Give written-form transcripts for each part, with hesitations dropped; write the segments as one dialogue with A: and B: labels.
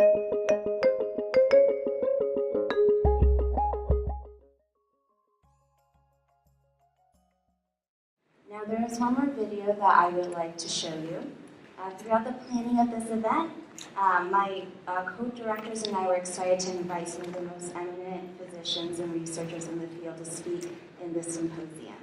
A: Now there is one more video that I would like to show you. Throughout the planning of this event, my co-directors and I were excited to invite some of the most eminent physicians and researchers in the field to speak in this symposium.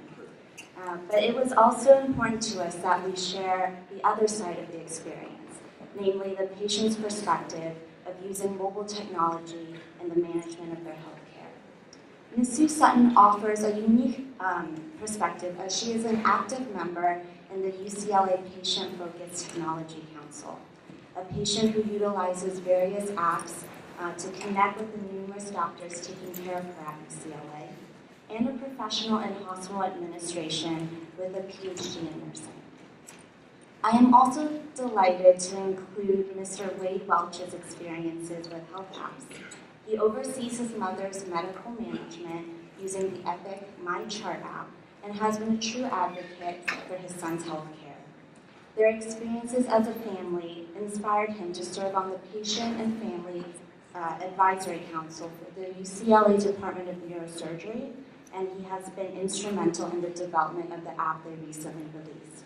A: But it was also important to us that we share the other side of the experience, namely the patient's perspective of using mobile technology in the management of their health care. Ms. Sue Sutton offers a unique perspective as she is an active member in the UCLA Patient-Focused Technology Council, a patient who utilizes various apps to connect with the numerous doctors taking care of her at UCLA, and a professional in hospital administration with a PhD in nursing. I am also delighted to include Mr. Wade Welch's experiences with health apps. He oversees his mother's medical management using the Epic MyChart app and has been a true advocate for his son's health care. Their experiences as a family inspired him to serve on the Patient and Family Advisory Council for the UCLA Department of Neurosurgery, and he has been instrumental in the development of the app they recently released.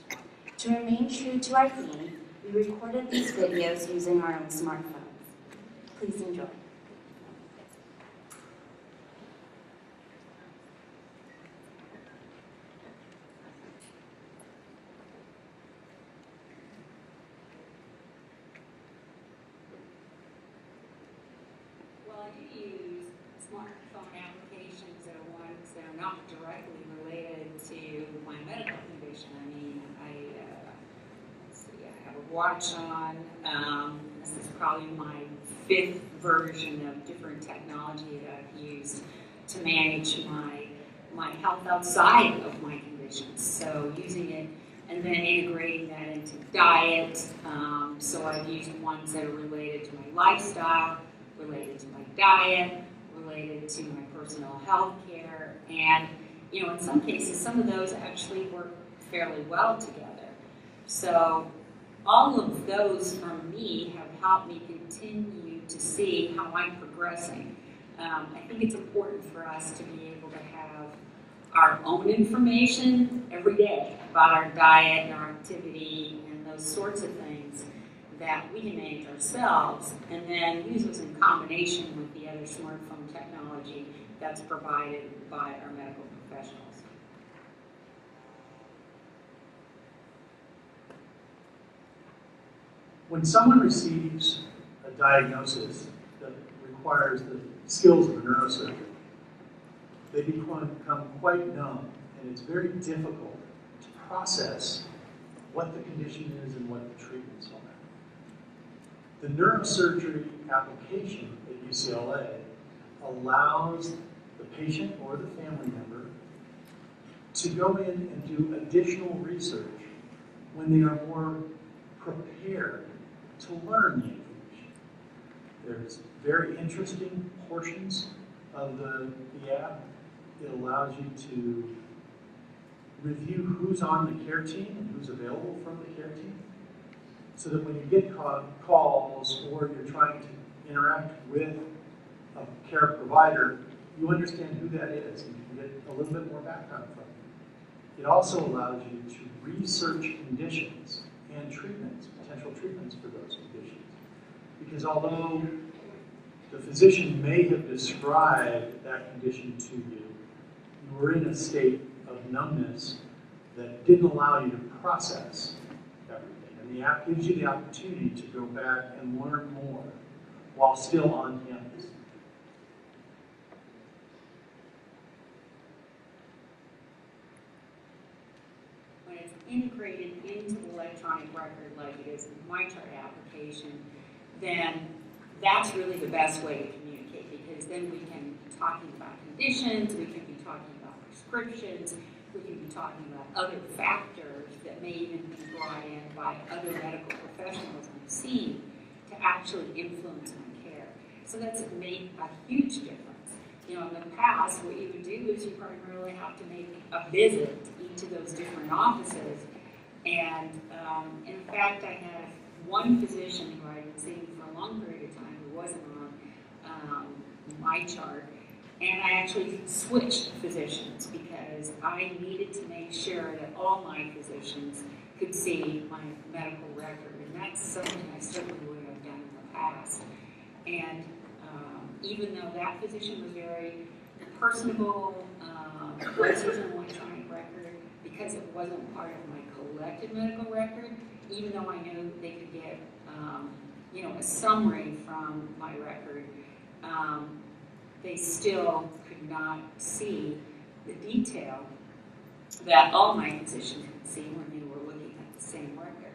A: To remain true to our theme, we recorded these videos using our own smartphones. Please enjoy.
B: Well, I do use smartphone applications that are ones that are not directly related to my medical condition. I mean, let's see, I have a watch on. This is probably my 5th version of different technology that I've used to manage my health outside of my conditions. So using it and then integrating that into diet. So I've used ones that are related to my lifestyle, related to my diet, related to my personal health care, and in some cases, some of those actually work fairly well together. So all of those from me have helped me continue to see how I'm progressing. I think it's important for us to be able to have our own information every day about our diet and our activity and those sorts of things that we can manage ourselves, and then use those in combination with the other smartphone technology that's provided by our medical professionals.
C: When someone receives a diagnosis that requires the skills of a neurosurgeon, they become quite numb, and it's very difficult to process what the condition is and what the treatments are. The neurosurgery application at UCLA allows the patient or the family member to go in and do additional research when they are more prepared to learn the information. There's very interesting portions of the app. It allows you to review who's on the care team and who's available from the care team, so that when you get calls or you're trying to interact with a care provider, you understand who that is and you can get a little bit more background from it. It also allows you to research conditions and treatments, potential treatments for those conditions. Because although the physician may have described that condition to you, you were in a state of numbness that didn't allow you to process everything. And the app gives you the opportunity to go back and learn more while still on campus.
B: When it's integrated into the electronic record like it is in the MyChart application, then that's really the best way to communicate, because then we can be talking about conditions, we can be talking about prescriptions, we can be talking about other factors that may even be brought in by other medical professionals we've seen to actually influence my care. So that's made a huge difference. In the past, what you would do is you primarily have to make a visit to each of those different offices. And in fact, I had one physician who I had been seeing for a long period period of time it wasn't on my chart. And I actually switched physicians because I needed to make sure that all my physicians could see my medical record. And that's something I certainly would have done in the past. And even though that physician was very personable, was his own electronic record, because it wasn't part of my collected medical record, even though I knew they could get a summary from my record, they still could not see the detail that all my physicians could see when they were looking at the same record.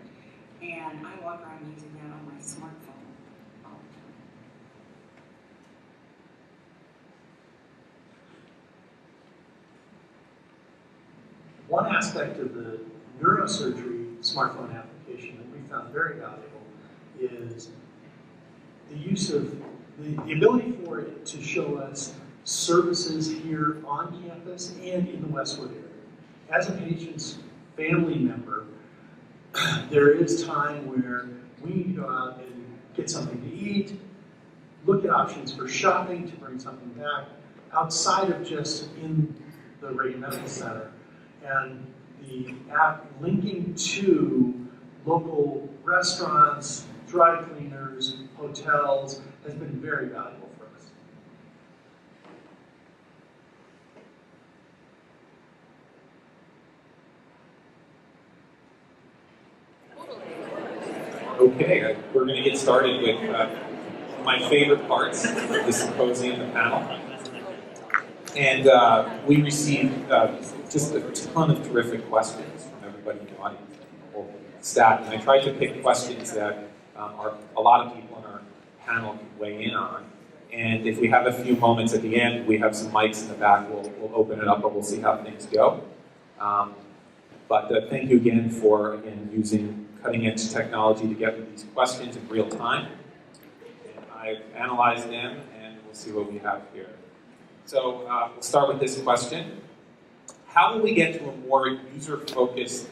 B: And I walk around using that on my smartphone all the time.
C: One aspect of the neurosurgery smartphone application that we found very valuable is the use of the ability for it to show us services here on campus and in the Westwood area. As a patient's family member, there is time where we need to go out and get something to eat, look at options for shopping to bring something back outside of just in the Reagan Medical Center. And the app linking to local restaurants, dry cleaners, hotels has been very valuable for us.
D: Okay, we're going to get started with my favorite parts of the symposium, the panel. And we received just a ton of terrific questions from everybody in the audience, the whole staff. And I tried to pick questions that a lot of people in our panel can weigh in on. And if we have a few moments at the end, we have some mics in the back, we'll open it up and we'll see how things go. But thank you again for using cutting-edge technology to get these questions in real time. And I've analyzed them, and we'll see what we have here. So we'll start with this question. How will we get to a more user-focused,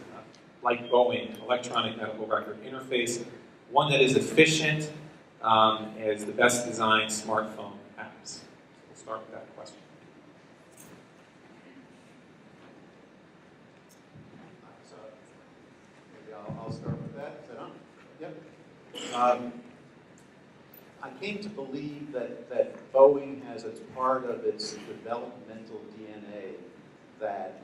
D: like Boeing, electronic medical record interface, one that is efficient as the best designed smartphone apps? We'll start with that question.
E: So maybe I'll start with that. Is that on? Yep. I came to believe that Boeing has as part of its developmental DNA that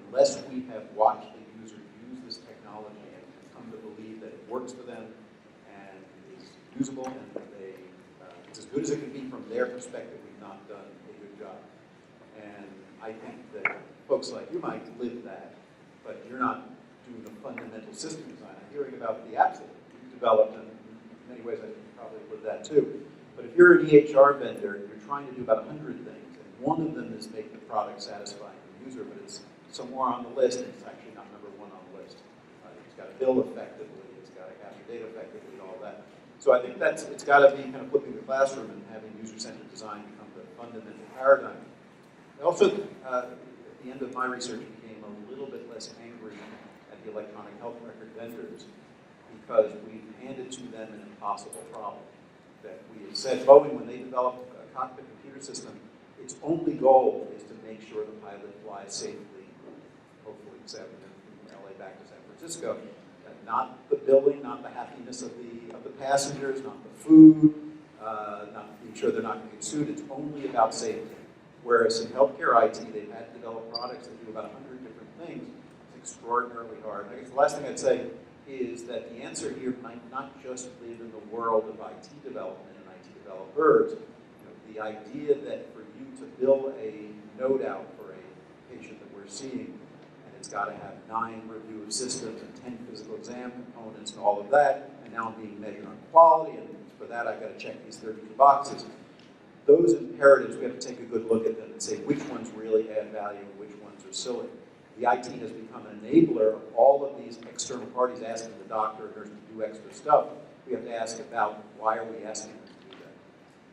E: unless we have watched the user use this technology and come to believe that it works for them and is usable and that it's as good as it can be from their perspective, we've not done a good job. And I think that folks like you might live that, but you're not doing the fundamental system design. I'm hearing about the apps that you've developed, and in many ways I probably live that too. But if you're an EHR vendor, you're trying to do about 100 things, and one of them is make the product satisfying for the user, but it's somewhere on the list, and it's actually not number one on the list. It's got to bill effectively, it's got to capture data effectively, and all that. So I think it's got to be kind of flipping the classroom and having user-centered design become the fundamental paradigm. I also, at the end of my research, became a little bit less angry at the electronic health record vendors because we've handed to them an impossible problem. That we have said, Boeing, when they developed a cockpit computer system, its only goal is to make sure the pilot flies safely, hopefully from LA back to San Francisco. Not the billing, not the happiness of the passengers, not the food, not being sure they're not going to get sued. It's only about safety. Whereas in healthcare IT, they've had to develop products that do about 100 different things. It's extraordinarily hard. I guess the last thing I'd say is that the answer here might not just live in the world of IT development and IT developers. The idea that for you to build a node out for a patient that we're seeing, and it's got to have 9 review of systems and 10 physical exam components and all of that, and now I'm being measured on quality, and for that I've got to check these 32 boxes. Those imperatives, we have to take a good look at them and say which ones really add value and which ones are silly. The IT has become an enabler of all of these external parties asking the doctor or nurse to do extra stuff. We have to ask about why are we asking them to do that.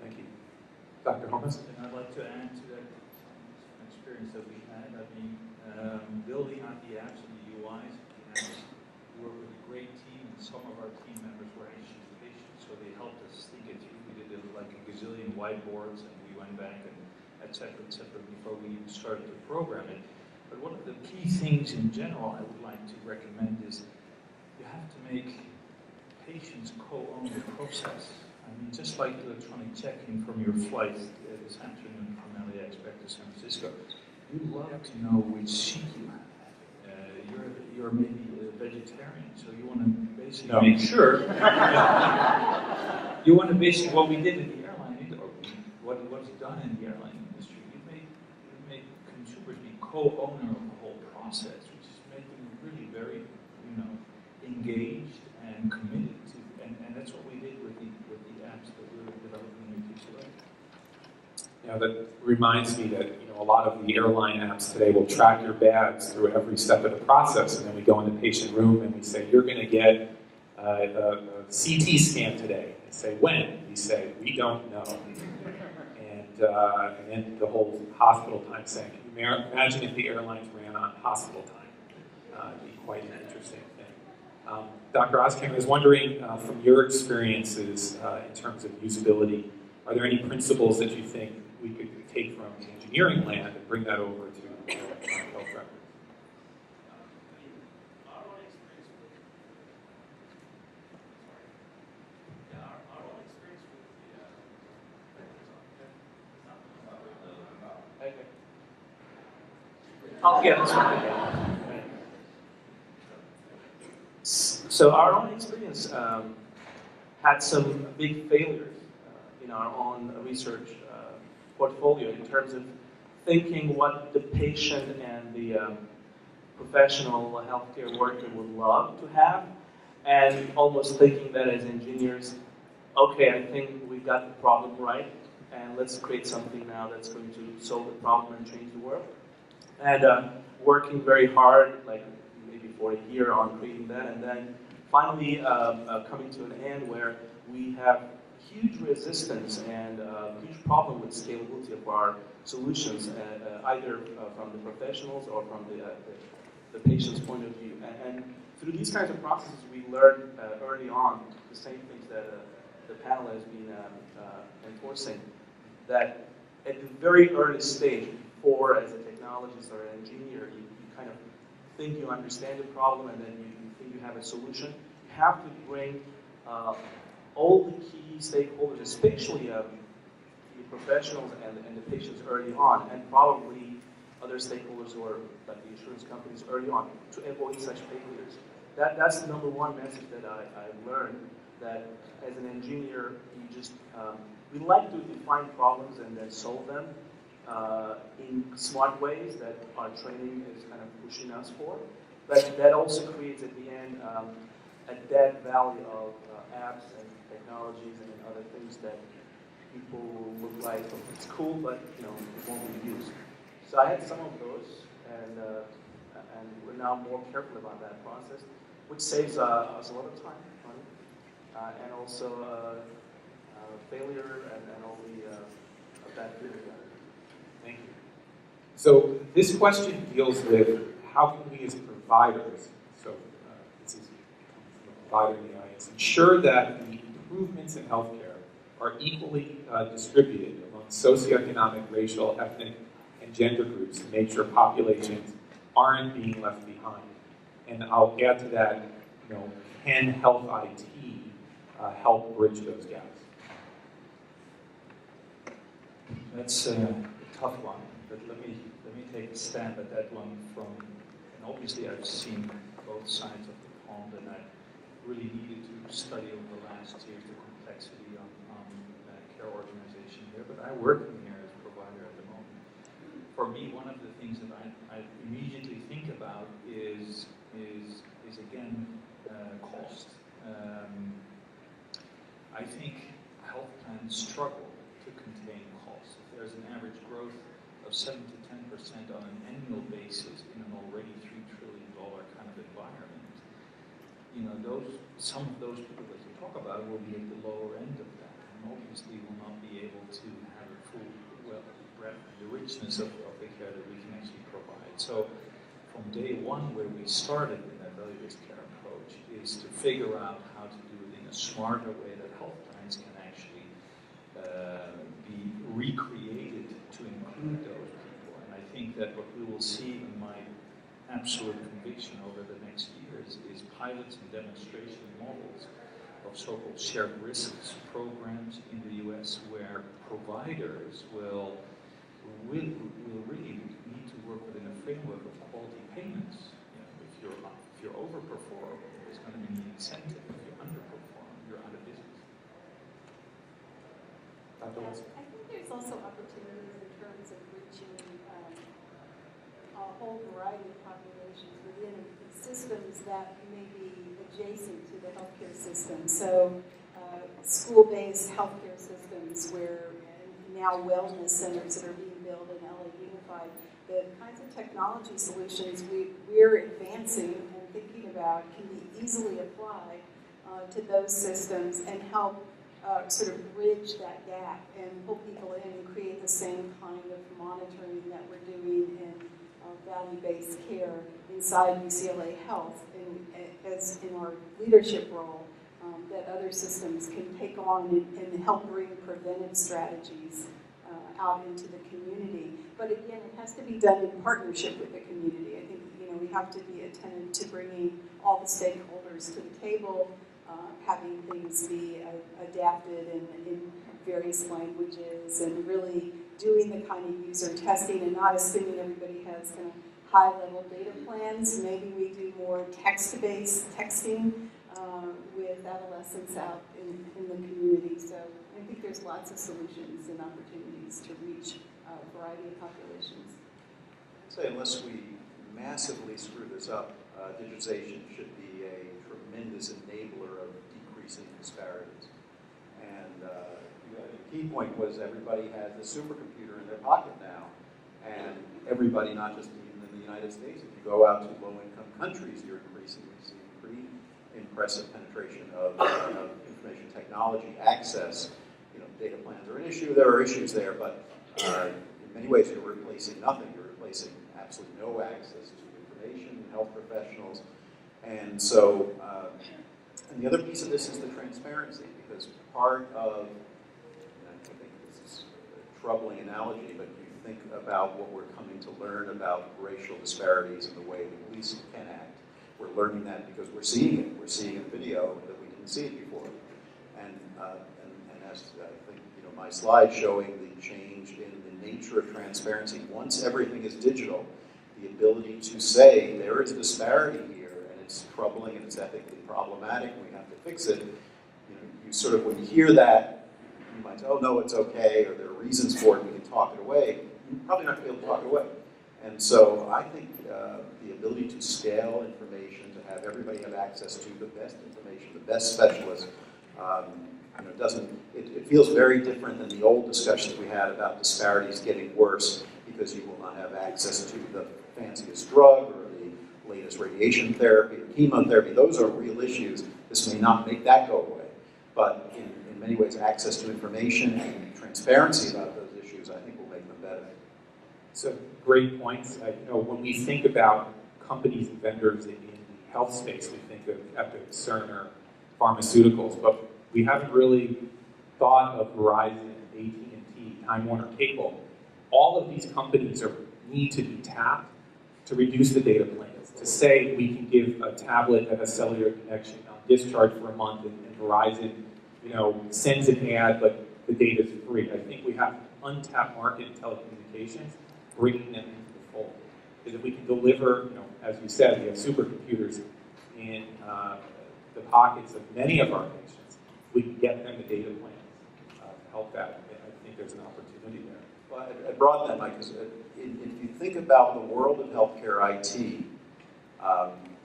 E: Thank you.
D: Dr. Holmes?
F: And I'd like to add to that experience that we had. I mean, building out the apps and the UIs, we worked with a great team, and some of our team members were anxious patients, so they helped us like a gazillion whiteboards, and we went back and et cetera, before we even started to program it. But one of the key things in general I would like to recommend is you have to make patients co-own the process. I mean, just like electronic check-in from your flight this afternoon from LAX back to San Francisco, you'd love to know which seat you have. You're maybe a vegetarian, so you want to basically make sure. You want to basically, what we did in the airline, or what's done in the airline industry, you make consumers be co-owner of the whole process, which is making them really very, engaged and committed to, and that's what we did with the apps that we were developing in UTCLA.
D: Yeah, that reminds me that a lot of the airline apps today will track your bags through every step of the process, and then we go in the patient room and we say, you're going to get a CT scan today. They say, when? We say, we don't know. And then the whole hospital time saying, can you imagine if the airlines ran on hospital time? It'd be quite an interesting thing. Dr. Oskam, I was wondering, from your experiences in terms of usability, are there any principles that you think we could take from engineering land and bring that over to health records?
G: I'll get this one again. So our own experience had some big failures in our own research portfolio in terms of thinking what the patient and the professional healthcare worker would love to have, and almost thinking that as engineers, okay, I think we got the problem right, and let's create something now that's going to solve the problem and change the world. And working very hard, like maybe for a year on creating that, and then finally coming to an end where we have huge resistance and huge problem with scalability of our solutions, either from the professionals or from the patient's point of view. And through these kinds of processes, we learned early on the same things that the panel has been enforcing, that at the very early stage, before as a technologist or an engineer, you kind of think you understand the problem and then you think you have a solution. You have to bring all the key stakeholders, especially the professionals and the patients early on, and probably other stakeholders who are like the insurance companies early on, to avoid such failures. That's the number one message that I learned, that as an engineer, you just, we like to define problems and then solve them in smart ways that our training is kind of pushing us for. But that also creates at the end a dead valley of apps and technologies and other things that people will look like, oh, it's cool, but it won't be used. So I had some of those, and we're now more careful about that process, which saves us a lot of time, money, and also failure and all the bad feelings.
D: Thank you. So this question deals with how can we as providers, so this is a provider in the audience, ensure that the improvements in healthcare are equally distributed among socioeconomic, racial, ethnic, and gender groups to make sure populations aren't being left behind. And I'll add to that, can health IT help bridge those gaps?
F: That's a tough one, but let me take a stab at that one and obviously I've seen both sides of the pond, and I really needed to study over the last years the complexity on care organization here, but I work in here as a provider at the moment. For me, one of the things that I immediately think about is again, cost. I think health plans struggle to contain costs. If there's an average growth of 7 to 10% on an annual basis in an already $3 trillion kind of environment, some of those people that you talk about will be at the lower end of that, and obviously will not be able to have a full breadth and the richness of the care that we can actually provide. So from day one, where we started in that value-based care approach is to figure out how to do it in a smarter way that health plans can actually be recreated to include those people. And I think that what we will see, in my absolute conviction, over the next years is pilots and demonstration models of so-called shared risks programs in the US, where providers will really need to work within a framework of quality payments. You know, if you're overperform, there's going to be an incentive. If you underperform, you're out of business.
D: Dr. Wilson?
H: I think there's also opportunities in terms of reaching a whole variety of populations within systems that may be adjacent to the healthcare system. So school-based healthcare systems where now wellness centers that are being built in LA Unified, the kinds of technology solutions we're advancing and thinking about can be easily applied to those systems and help sort of bridge that gap and pull people in and create the same kind of monitoring that we're doing in value-based care inside UCLA Health as in our leadership role that other systems can take on and help bring preventive strategies out into the community. But again, it has to be done in partnership with the community. I think we have to be attentive to bringing all the stakeholders to the table, having things be adapted in various languages, and really doing the kind of user testing and not assuming everybody has kind of high-level data plans. Maybe we do more text-based texting with adolescents out in the community. So I think there's lots of solutions and opportunities to reach a variety of populations.
E: I'd say unless we massively screw this up, digitization should be a tremendous enabler of decreasing disparities. And the key point was everybody has a supercomputer in their pocket now. And everybody, not just even in the United States, if you go out to low-income countries, you're increasingly seeing pretty impressive penetration of information technology access. Data plans are an issue. There are issues there, but in many ways you're replacing nothing. You're replacing absolutely no access to information, health professionals. And so, and the other piece of this is the transparency, because part of, and I think this is a troubling analogy, but you think about what we're coming to learn about racial disparities in the way the police can act. We're learning that because we're seeing it. We're seeing a video that we didn't see it before. And as I think my slide showing the change in the nature of transparency. Once everything is digital, the ability to say there is disparity here and it's troubling and it's ethically problematic and we have to fix it. You sort of, when you hear that, you might say, oh no, it's okay, or there are reasons for it, we can talk it away. You're probably not going to be able to talk it away. And so I think the ability to scale information, to have everybody have access to the best information, the best specialists, it feels very different than the old discussions we had about disparities getting worse because you will not have access to the fanciest drug or the latest radiation therapy or chemotherapy. Those are real issues. This may not make that go away. But in many ways, access to information and transparency about those issues, I think, will make them better.
D: So great points. When we think about companies and vendors in the health space, we think of Epic, Cerner, pharmaceuticals, but we haven't really thought of Verizon, AT&T, Time Warner Cable. All of these companies need to be tapped to reduce the data plans, to say we can give a tablet that has cellular connection on discharge for a month and Verizon sends an ad, but the data is free. I think we have an untapped market in telecommunications, bringing them into the fold. Because if we can deliver, as you said, we have supercomputers in the pockets of many of our patients, we can get them the data plans to help that. I think there's an opportunity there.
E: Well, I brought that, Mike, because if you think about the world of healthcare IT,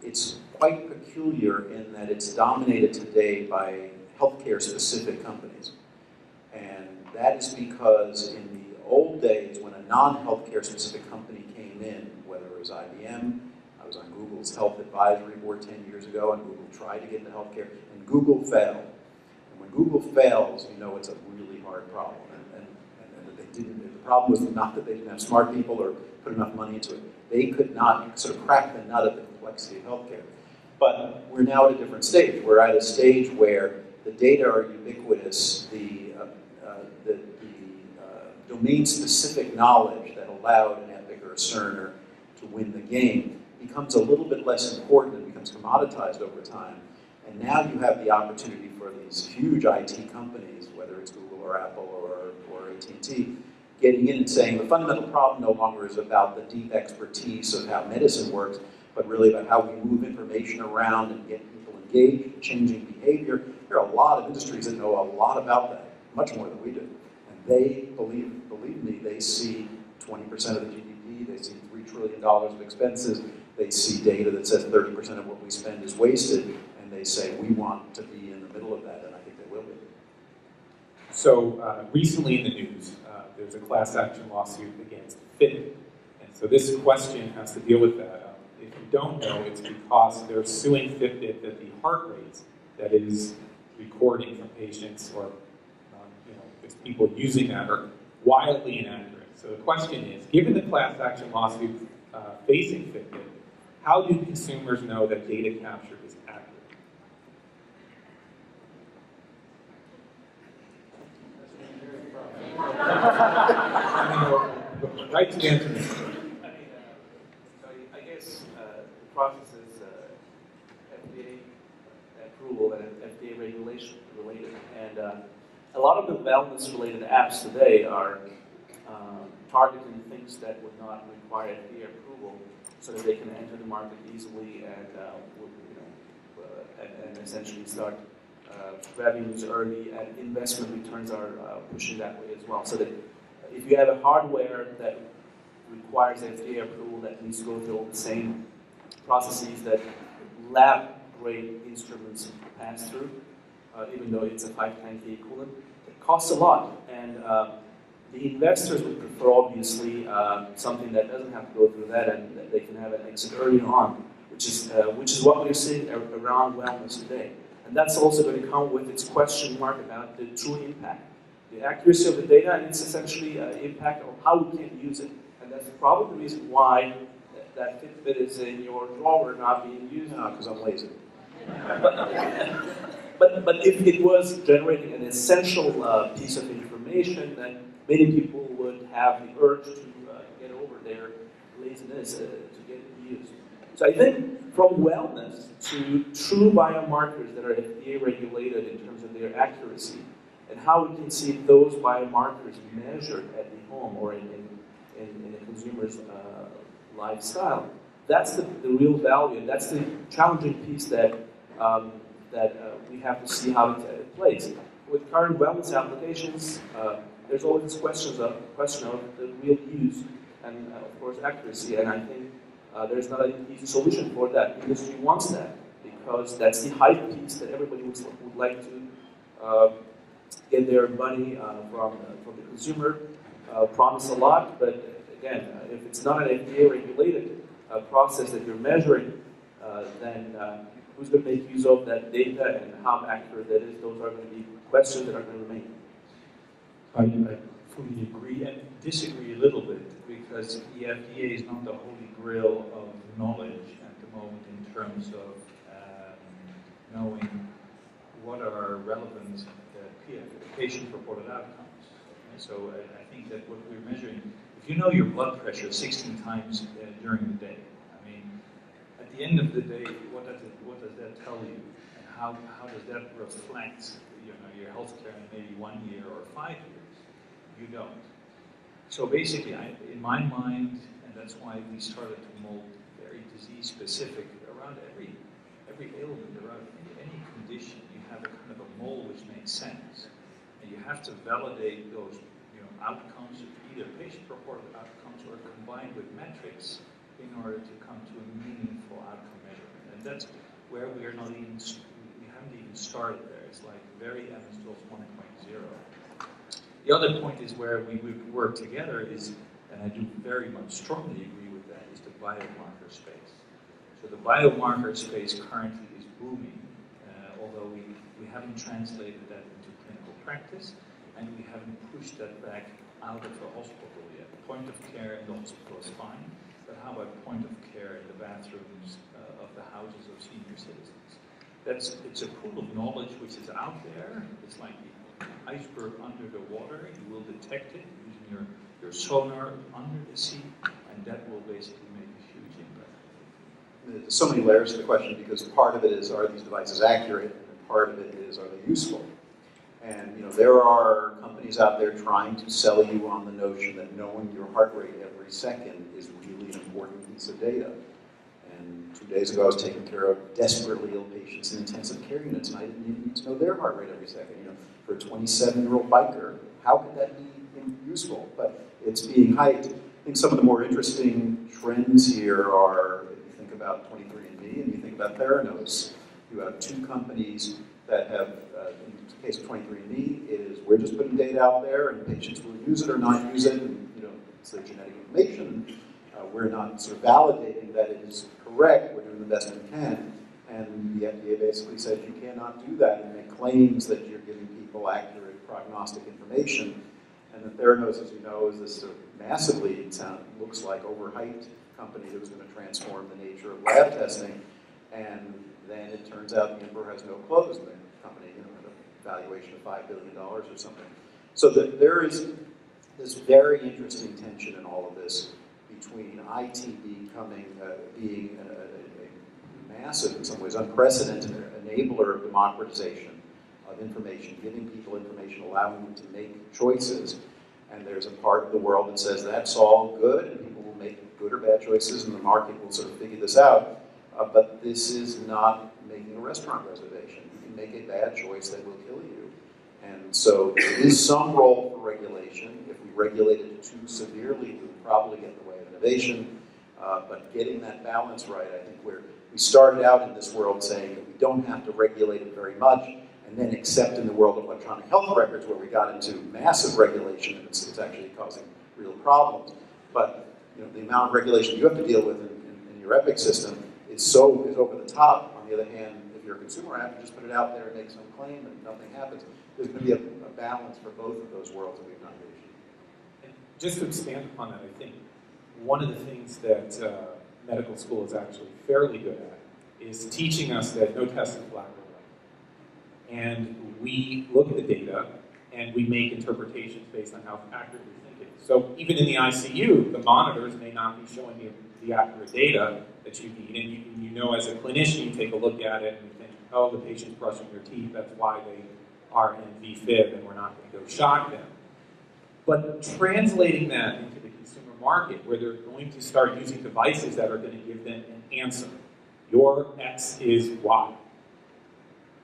E: it's quite peculiar in that it's dominated today by healthcare-specific companies. And that is because in the old days, when a non-healthcare specific company came in, whether it was IBM, I was on Google's Health Advisory Board 10 years ago, and Google tried to get into healthcare, and Google failed. And when Google fails, it's a really hard problem. And they didn't. The problem was not that they didn't have smart people or put enough money into it. They could not sort of crack the nut of the complexity of healthcare. But we're now at a different stage. We're at a stage where the data are ubiquitous, the domain-specific knowledge that allowed an Epic or a Cerner to win the game becomes a little bit less important and becomes commoditized over time. And now you have the opportunity for these huge IT companies, whether it's Google or Apple or AT&T, getting in and saying the fundamental problem no longer is about the deep expertise of how medicine works, but really about how we move information around and get people engaged, changing behavior. There are a lot of industries that know a lot about that, much more than we do. And they, believe me, they see 20% of the GDP, they see $3 trillion of expenses, they see data that says 30% of what we spend is wasted, and they say, we want to be in the middle of that, and I think they will be.
D: So recently in the news, there's a class action lawsuit against Fitbit. And so this question has to deal with that. If you don't know, it's because they're suing Fitbit that the heart rates that is recording from patients or it's people using that are wildly inaccurate. So the question is, given the class action lawsuit facing Fitbit, how do consumers know that data capture is accurate? Right to the answer.
G: I guess the process is FDA approval and FDA regulation related. And a lot of the wellness-related apps today are targeting things that would not require FDA approval, so that they can enter the market easily and and essentially start revenues early, and investment returns are pushing that way as well. So that if you have a hardware that requires FDA approval, that needs to go through all the same processes that lab-grade instruments pass through, even though it's a 510K equivalent, it costs a lot. And the investors would prefer, obviously, something that doesn't have to go through that, and that they can have an exit early on, which is what we're seeing around wellness today. And that's also going to come with its question mark about the true impact. The accuracy of the data, and it's essentially impact of how we can use it. And that's probably the reason why that Fitbit is in your drawer not being used.
E: No, because I'm lazy.
G: But if it was generating an essential piece of information, then many people would have the urge to get over their laziness to get it used. So I think from wellness to true biomarkers that are FDA regulated in terms of their accuracy, and how we can see those biomarkers measured at the home or in a consumer's lifestyle, that's the real value, and that's the challenging piece that we have to see how it plays. With current wellness applications, there's always this question of the real use and, of course, accuracy. And I think there's not an easy solution for that. The industry wants that because that's the hype piece that everybody would like to get their money from the consumer. Promise a lot, but again, if it's not an FDA-regulated process that you're measuring, then who's going to make use of that data and how accurate that is? Those are going to be questions that are going to remain.
F: I fully agree and disagree a little bit, because the FDA is not the holy grail of knowledge at the moment in terms of knowing what are relevant patient-reported outcomes. And so I think that what we're measuring, if you know your blood pressure 16 times during the day, I mean, at the end of the day, what does that tell you? And how does that reflect your healthcare in maybe 1 year or 5 years? You don't. So basically, in my mind, and that's why we started to mold very disease-specific around every ailment, around any condition, you have a kind of a mold which makes sense. And you have to validate those outcomes, either patient-reported outcomes or combined with metrics in order to come to a meaningful outcome measurement. And that's where we haven't even started there. It's like very MS-DOS 1.0. The other point is where we would work together is, and I do very much strongly agree with that, is the biomarker space. So the biomarker space currently is booming, although we haven't translated that into clinical practice, and we haven't pushed that back out of the hospital yet. Point of care in the hospital is fine, but how about point of care in the bathrooms of the houses of senior citizens? It's a pool of knowledge which is out there. It's like the iceberg under the water. You will detect it using your sonar under the sea, and that will basically make a huge impact.
E: There's so many layers to the question because part of it is, are these devices accurate? And part of it is, are they useful? And there are companies out there trying to sell you on the notion that knowing your heart rate every second is really an important piece of data. And 2 days ago, I was taking care of desperately ill patients in intensive care units, and I didn't even need to know their heart rate every second. For a 27-year-old biker, how could that be useful? But it's being hyped. I think some of the more interesting trends here are, if you think about 23andMe and you think about Theranos, you have two companies that have, in the case of 23andMe, is we're just putting data out there and patients will use it or not use it, and it's their genetic information. We're not sort of validating that it is correct. We're doing the best we can. And the FDA basically said you cannot do that and make claims that you're giving people accurate prognostic information. And the Theranos, as you know, is this sort of massively, looks like overhyped company that was going to transform the nature of lab testing. And then it turns out the emperor has no clothes in the company, at a valuation of $5 billion or something. So there is this very interesting tension in all of this between IT being a massive, in some ways, unprecedented enabler of democratization of information, giving people information, allowing them to make choices. And there's a part of the world that says that's all good, and people will make good or bad choices, and the market will sort of figure this out. But this is not making a restaurant reservation. You can make a bad choice that will kill you. And so there is some role for regulation. If we regulate it too severely, we'll probably get in the way of innovation. But getting that balance right, I think we started out in this world saying that we don't have to regulate it very much, and then except in the world of electronic health records where we got into massive regulation, and it's actually causing real problems. But the amount of regulation you have to deal with in your Epic system is over the top. On the other hand, if you're a consumer app, you just put it out there and make some claim and nothing happens. There's going to be a balance for both of those worlds that we've not reached.
D: And just to expand upon that, I think one of the things that medical school is actually fairly good at is teaching us that no test is black or white. And we look at the data and we make interpretations based on how accurate we think it is. So even in the ICU, the monitors may not be showing you the accurate data that you need. And you as a clinician, you take a look at it and you think, oh, the patient's brushing their teeth, that's why they are in VFib and we're not going to go shock them. But translating that into the consumer market, where they're going to start using devices that are going to give them an answer. Your X is Y.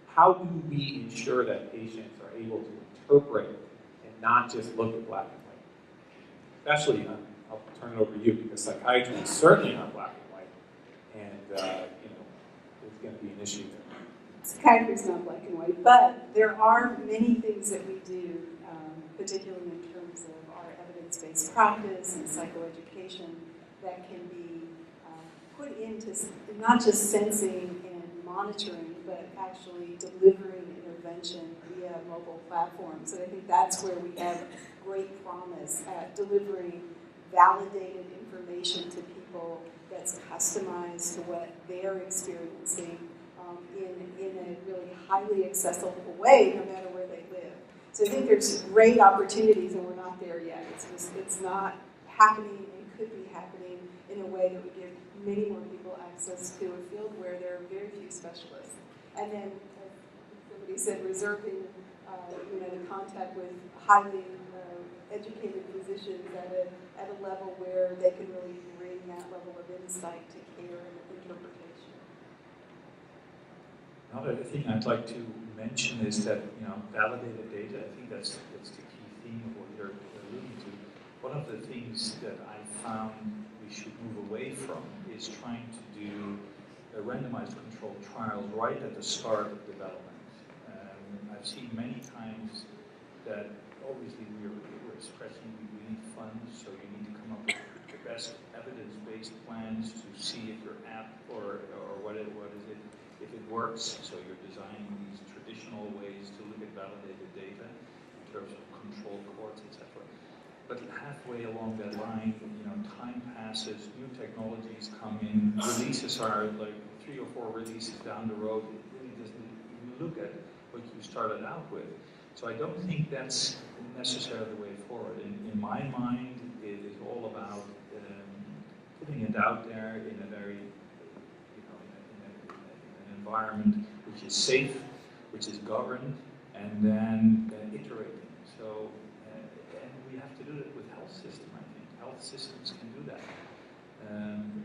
D: How do we ensure that patients are able to interpret and not just look at black and white? Especially, I'll turn it over to you, because psychiatry is certainly not black and white, and it's going to be an issue there.
H: Psychiatry is not black and white, but there are many things that we do, particularly in terms of our evidence-based practice and psychoeducation, that can be put into not just sensing and monitoring, but actually delivering intervention via mobile platforms. And I think that's where we have great promise at delivering validated information to people that's customized to what they're experiencing in a really highly accessible way, no matter where they live. So I think there's great opportunities, and we're not there yet. It's not happening and could be happening in a way that would give many more people access to a field where there are very few specialists. And then, as somebody said, reserving the contact with highly educated physicians at a level where they can really bring that level of insight to care and interpretation.
F: Another thing I'd like to mention is that, validated data, I think that's the key theme of what you're alluding to. One of the things that I found we should move away from is trying to do a randomized controlled trials right at the start of development. I've seen many times that obviously we're expressing we need funds, so you need to come up with the best evidence-based plans to see if your app or what is it, if it works. So you're designing these traditional ways to look at validated data in terms of control cohorts, etc. But halfway along that line, time passes, new technologies come in, releases are like 3 or 4 releases down the road. It really doesn't even look at what you started out with. So I don't think that's necessarily the way forward. In my mind, it is all about putting it out there in a very, in an environment which is safe, which is governed, and then iterating. So, and we have to do it with health system, I think. Health systems can do that.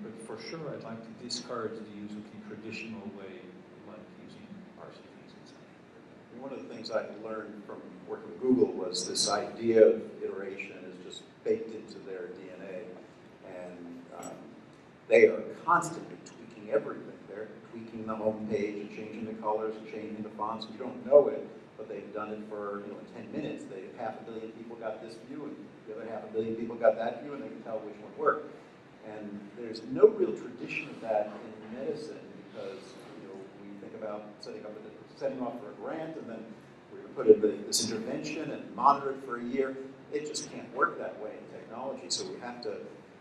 F: But for sure, I'd like to discourage the use of the traditional way, like using RCTs and such.
E: One of the things I learned from working with Google was this idea of iteration is just baked into their DNA. And they are constantly tweaking everything. They're tweaking the home page and changing the colors and changing the fonts. You don't know it, but they've done it for in 10 minutes. 500 million people got this view, and the other 500 million people got that view, and they can tell which one worked. And there's no real tradition of that in medicine because we think about setting off for a grant, and then we're going to put in this intervention and monitor it for a year. It just can't work that way in technology. So we have to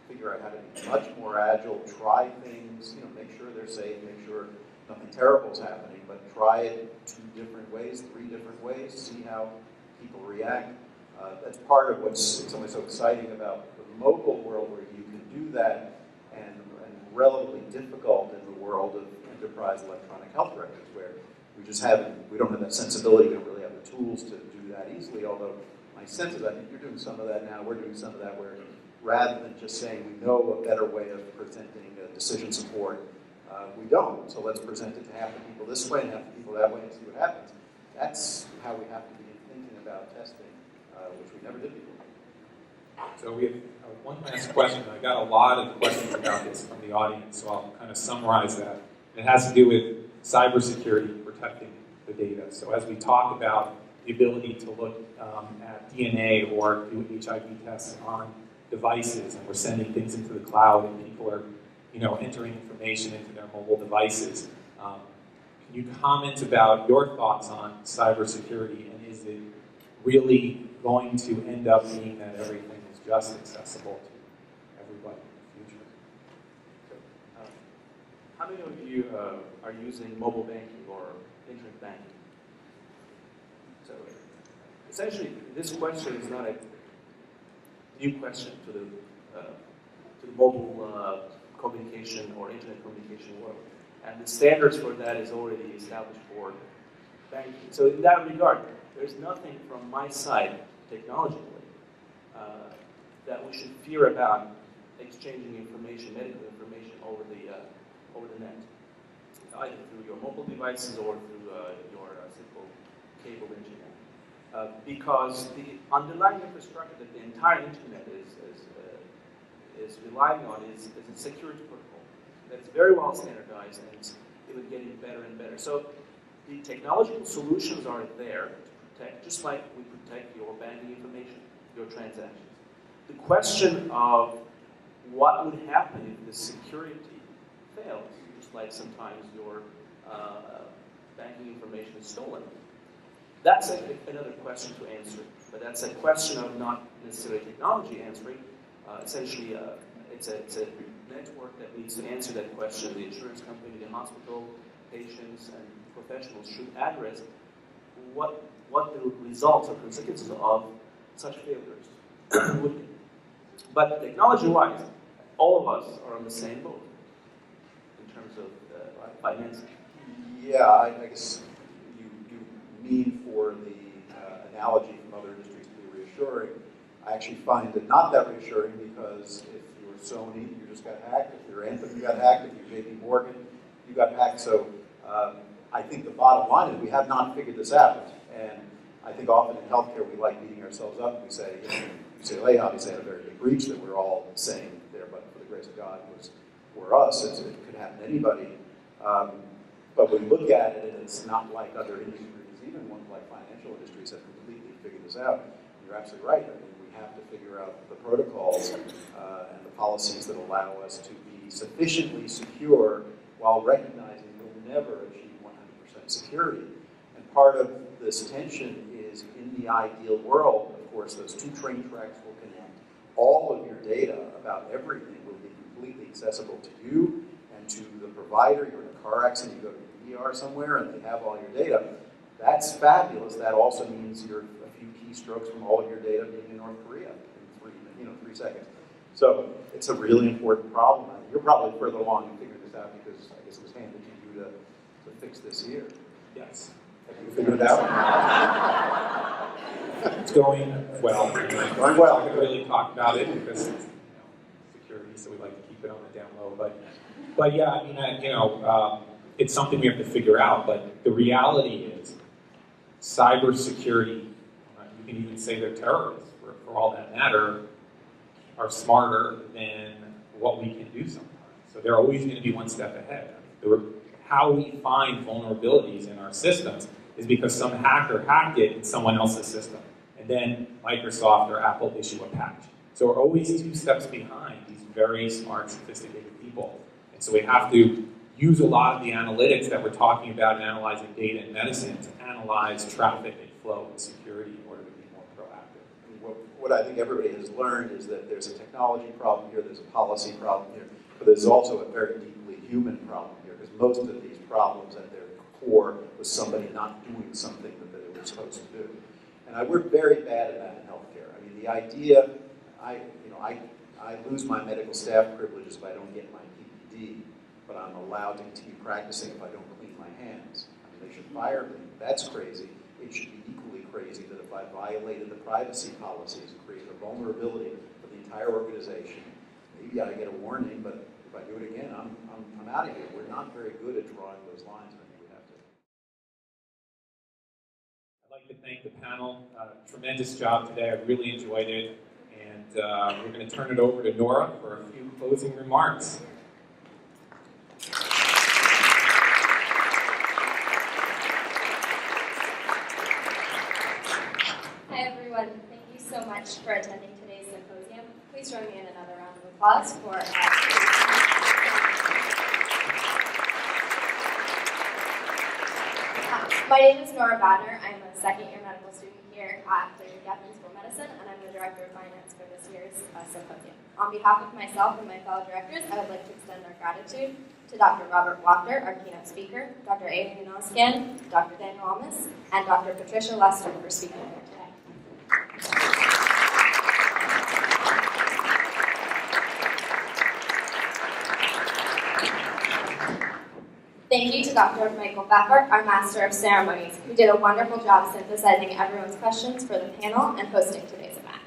E: figure out how to be much more agile, try things, make sure they're safe, make sure nothing terrible is happening, but try it 2 different ways, 3 different ways, see how people react. That's part of what's in some ways so exciting about the mobile world, where you can do that, and relatively difficult in the world of enterprise electronic health records, where we don't have that sensibility, we don't really have the tools to do that easily, although my sense is I think you're doing some of that now, we're doing some of that, where rather than just saying we know a better way of presenting decision support, we don't, so let's present it to half the people this way and half the people that way and see what happens. That's how we have to be thinking about testing, which we never did before.
D: So we have one last question. I got a lot of questions about this from the audience, so I'll kind of summarize that. It has to do with cybersecurity, protecting the data. So as we talk about the ability to look at DNA or do HIV tests on devices, and we're sending things into the cloud, and people are, entering information into their mobile devices. Can you comment about your thoughts on cybersecurity, and is it really going to end up being that everything is just accessible to everybody in the future?
G: How many of you are using mobile banking or internet banking? So essentially, this question is not a new question to the mobile communication or internet communication world. And the standards for that is already established for banking. So in that regard, there's nothing from my side, technologically, that we should fear about exchanging information, medical information over the net, either through your mobile devices or through your simple cable internet. Because the underlying infrastructure that the entire internet is relying on is a security protocol that's very well standardized, and it's even getting better and better. So the technological solutions are there to protect, just like we protect your banking information, your transactions. The question of what would happen if the security fails, just like sometimes your banking information is stolen, that's another question to answer. But that's a question of not necessarily technology answering. Essentially, it's a network that needs to answer that question. The insurance company, the hospital, patients, and professionals should address what the results or consequences of such failures would be. But technology-wise, all of us are on the same boat in terms of financing.
E: Yeah, I guess you mean for the analogy from other industries to be reassuring. I actually find it not that reassuring, because if you're Sony, you just got hacked. If you're Anthem, you got hacked. If you're JP Morgan, you got hacked. So I think the bottom line is we have not figured this out. And I think often in healthcare we like beating ourselves up. We say, they obviously had a very big breach that we're all saying there, but for the grace of God were us. It could happen to anybody. But when we look at it, and it's not like other industries, even ones like financial industries have completely figured this out. You're absolutely right. I mean, we have to figure out the protocols and the policies that allow us to be sufficiently secure while recognizing we'll never achieve 100% security. And part of this tension is, in the ideal world, of course, those 2 train tracks will connect. All of your data about everything will be completely accessible to you and to the provider. You're in a car accident, you go to the ER somewhere, and they have all your data. That's fabulous. That also means you're a few keystrokes from all of your data being in North Korea in 3 seconds. So it's a really important problem. You're probably further along in figuring this out because I guess it was handed to you to fix this here.
D: Yes.
E: Have you figured it out?
D: It's going well.
E: Going well.
D: I'm not going to really talk about it because it's security, so we like to keep it on the down low. But yeah, I mean, it's something we have to figure out. But the reality is, cybersecurity, you can even say they're terrorists for all that matter, are smarter than what we can do sometimes. So they're always going to be one step ahead. How we find vulnerabilities in our systems is because some hacker hacked it in someone else's system. And then Microsoft or Apple issue a patch. So we're always 2 steps behind these very smart, sophisticated people. And so we have to use a lot of the analytics that we're talking about in analyzing data in medicine to analyze traffic and flow and security in order to be more proactive.
E: What I think everybody has learned is that there's a technology problem here, there's a policy problem here, but there's also a very deeply human problem here, because most of these problems at their core was somebody not doing something that they were supposed to do. And we're very bad at that in healthcare. I mean, the idea, I lose my medical staff privileges if I don't get my PPD, but I'm allowed to continue practicing if I don't clean my hands. I mean, they should fire me. That's crazy. It should be equally crazy that if I violated the privacy policies and created a vulnerability for the entire organization, maybe I get a warning, but if I do it again, I'm out of here. We're not very good at drawing those lines, and I think we have to.
D: I'd like to thank the panel. Tremendous job today. I really enjoyed it. And we're going to turn it over to Nora for a few closing remarks.
I: Hi everyone, thank you so much for attending today's symposium. Please join me in another round of applause for My name is Nora Badner. I'm a second-year medical student here at Digitized School of Medicine, and I'm the Director of Finance for this year's symposium. On behalf of myself and my fellow directors, I would like to extend our gratitude to Dr. Robert Wachter, our keynote speaker, Dr. Adrian Oscan, Dr. Daniel Almas, and Dr. Patricia Lester for speaking here today. Thank you to Dr. Michael Pfeffer, our Master of Ceremonies, who did a wonderful job synthesizing everyone's questions for the panel and hosting today's event.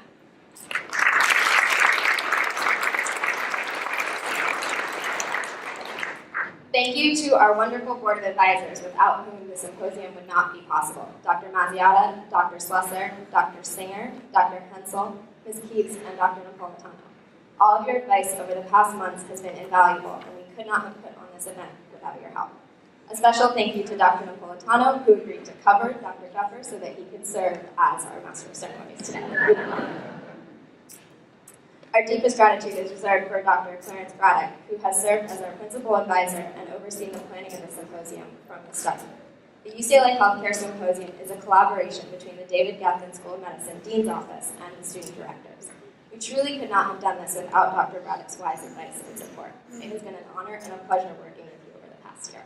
I: Thank you to our wonderful board of advisors, without whom the symposium would not be possible. Dr. Mazziata, Dr. Slusser, Dr. Singer, Dr. Hensel, Ms. Keats, and Dr. Napolitano. All of your advice over the past months has been invaluable, and we could not have put on this event without your help. A special thank you to Dr. Napolitano, who agreed to cover Dr. Pfeffer so that he could serve as our Master of Ceremonies today. Our deepest gratitude is reserved for Dr. Clarence Braddock, who has served as our principal advisor and overseen the planning of the symposium from the start. The UCLA Healthcare Symposium is a collaboration between the David Geffen School of Medicine Dean's Office and the student directors. We truly could not have done this without Dr. Braddock's wise advice and support. It has been an honor and a pleasure working with you over the past year.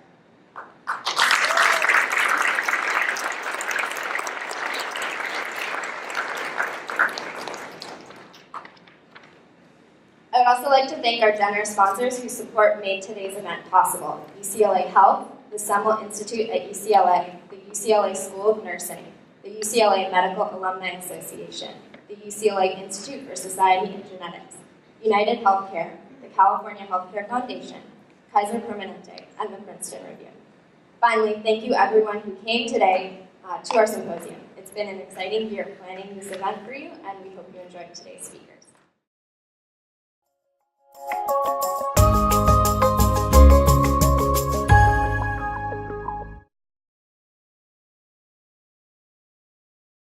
I: I would also like to thank our generous sponsors whose support made today's event possible: UCLA Health, the Semel Institute at UCLA, the UCLA School of Nursing, the UCLA Medical Alumni Association, the UCLA Institute for Society and Genetics, United Healthcare, the California Healthcare Foundation, Kaiser Permanente, and the Princeton Review. Finally, thank you everyone who came today to our symposium. It's been an exciting year planning this event for you, and we hope you enjoyed today's speakers.